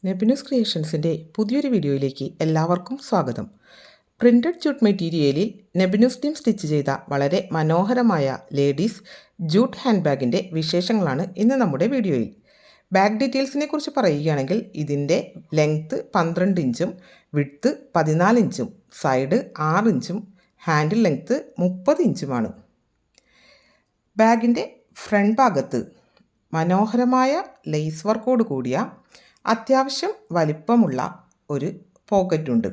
നെബിനൂസ് ക്രിയേഷൻസിൻ്റെ പുതിയൊരു വീഡിയോയിലേക്ക് എല്ലാവർക്കും സ്വാഗതം. പ്രിൻറ്റഡ് ജൂട്ട് മെറ്റീരിയലിൽ നെബിനൂസ് ടീം സ്റ്റിച്ച് ചെയ്ത വളരെ മനോഹരമായ ലേഡീസ് ജൂട്ട് ഹാൻഡ് ബാഗിൻ്റെ വിശേഷങ്ങളാണ് ഇന്ന് നമ്മുടെ വീഡിയോയിൽ. ബാഗ് ഡീറ്റെയിൽസിനെ കുറിച്ച് പറയുകയാണെങ്കിൽ ഇതിൻ്റെ ലെങ്ത്ത് 12 ഇഞ്ചും വിഡ്ത്ത് 14 ഇഞ്ചും സൈഡ് 6 ഇഞ്ചും ഹാൻഡിൽ ലെങ്ത്ത് 30 ഇഞ്ചുമാണ്. ബാഗിൻ്റെ ഫ്രണ്ട് ഭാഗത്ത് മനോഹരമായ ലേസ് വർക്കോട് കൂടിയ അത്യാവശ്യം വലിപ്പമുള്ള ഒരു പോക്കറ്റുണ്ട്.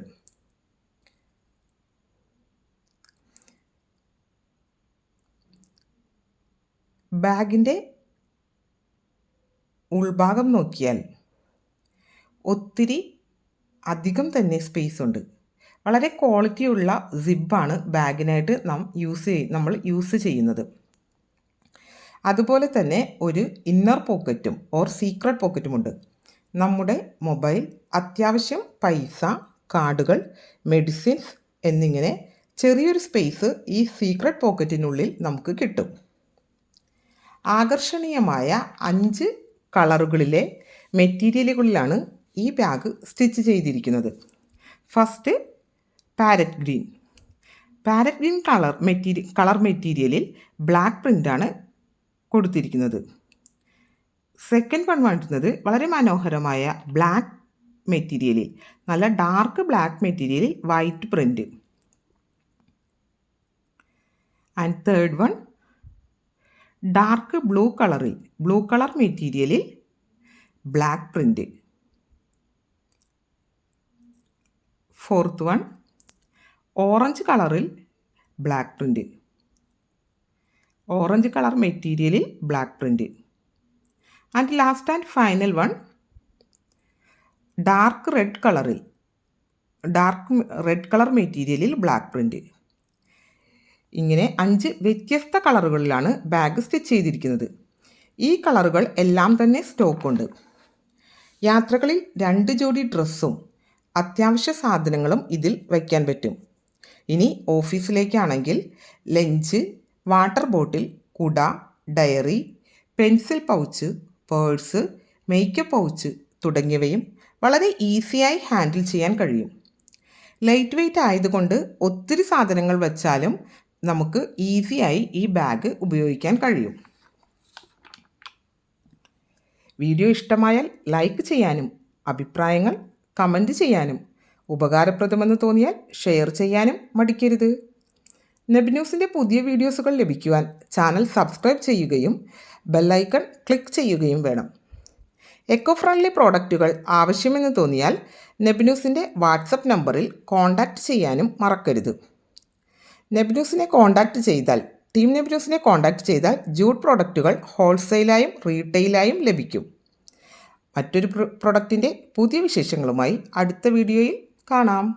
ബാഗിൻ്റെ ഉൾഭാഗം നോക്കിയാൽ ഒത്തിരി അധികം തന്നെ സ്പേസ് ഉണ്ട്. വളരെ ക്വാളിറ്റിയുള്ള സിബാണ് ബാഗിനായിട്ട് നമ്മൾ യൂസ് ചെയ്യുന്നത്. അതുപോലെ തന്നെ ഒരു ഇന്നർ പോക്കറ്റും സീക്രട്ട് പോക്കറ്റുമുണ്ട്. നമ്മുടെ മൊബൈൽ, അത്യാവശ്യം പൈസ, കാർഡുകൾ, മെഡിസിൻസ് എന്നിങ്ങനെ ചെറിയൊരു സ്പേസ് ഈ സീക്രട്ട് പോക്കറ്റിനുള്ളിൽ നമുക്ക് കിട്ടും. ആകർഷണീയമായ 5 കളറുകളിലെ മെറ്റീരിയലുകളിലാണ് ഈ ബാഗ് സ്റ്റിച്ച് ചെയ്തിരിക്കുന്നത്. ഫസ്റ്റ് പാരറ്റ് ഗ്രീൻ കളർ മെറ്റീരിയലിൽ ബ്ലാക്ക് പ്രിൻ്റാണ് കൊടുത്തിരിക്കുന്നത്. സെക്കൻഡ് വൺ വരുന്നത് വളരെ മനോഹരമായ ബ്ലാക്ക് മെറ്റീരിയലിൽ, നല്ല ഡാർക്ക് ബ്ലാക്ക് മെറ്റീരിയലിൽ white print. And third one dark blue colour മെറ്റീരിയലിൽ black print. Fourth one orange കളറിൽ ബ്ലാക്ക് പ്രിൻ്റ്, ഓറഞ്ച് കളർ മെറ്റീരിയലിൽ black print. And last and final one dark red colour മെറ്റീരിയലിൽ ബ്ലാക്ക് പ്രിൻ്റ്. ഇങ്ങനെ 5 വ്യത്യസ്ത കളറുകളിലാണ് bag stitch ചെയ്തിരിക്കുന്നത്. ഈ കളറുകൾ എല്ലാം തന്നെ സ്റ്റോക്കുണ്ട്. യാത്രകളിൽ 2 ജോഡി ഡ്രസ്സും അത്യാവശ്യ സാധനങ്ങളും ഇതിൽ വയ്ക്കാൻ പറ്റും. ഇനി ഓഫീസിലേക്കാണെങ്കിൽ ലഞ്ച്, വാട്ടർ ബോട്ടിൽ, കുട, diary, pencil pouch, purse, makeup pouch തുടങ്ങിയവയും വളരെ ഈസിയായി ഹാൻഡിൽ ചെയ്യാൻ കഴിയും. ലൈറ്റ് വെയ്റ്റ് ആയതുകൊണ്ട് ഒത്തിരി സാധനങ്ങൾ വച്ചാലും നമുക്ക് ഈസിയായി ഈ ബാഗ് ഉപയോഗിക്കാൻ കഴിയും. വീഡിയോ ഇഷ്ടമായാൽ ലൈക്ക് ചെയ്യാനും അഭിപ്രായങ്ങൾ കമൻറ്റ് ചെയ്യാനും ഉപകാരപ്രദമെന്ന് തോന്നിയാൽ ഷെയർ ചെയ്യാനും മടിക്കരുത്. നെബിനൂസിൻ്റെ പുതിയ വീഡിയോസുകൾ ലഭിക്കുവാൻ ചാനൽ സബ്സ്ക്രൈബ് ചെയ്യുകയും ബെല്ലൈക്കൺ ക്ലിക്ക് ചെയ്യുകയും വേണം. എക്കോ ഫ്രണ്ട്ലി പ്രോഡക്റ്റുകൾ ആവശ്യമെന്ന് തോന്നിയാൽ നെബിനൂസിൻ്റെ വാട്സപ്പ് നമ്പറിൽ കോൺടാക്റ്റ് ചെയ്യാനും മറക്കരുത്. ടീം നെബിനൂസിനെ കോൺടാക്റ്റ് ചെയ്താൽ ജൂട്ട് പ്രോഡക്റ്റുകൾ ഹോൾസെയിലായും റീറ്റെയിലായും ലഭിക്കും. മറ്റൊരു പ്രൊഡക്റ്റിൻ്റെ പുതിയ വിശേഷങ്ങളുമായി അടുത്ത വീഡിയോയിൽ കാണാം.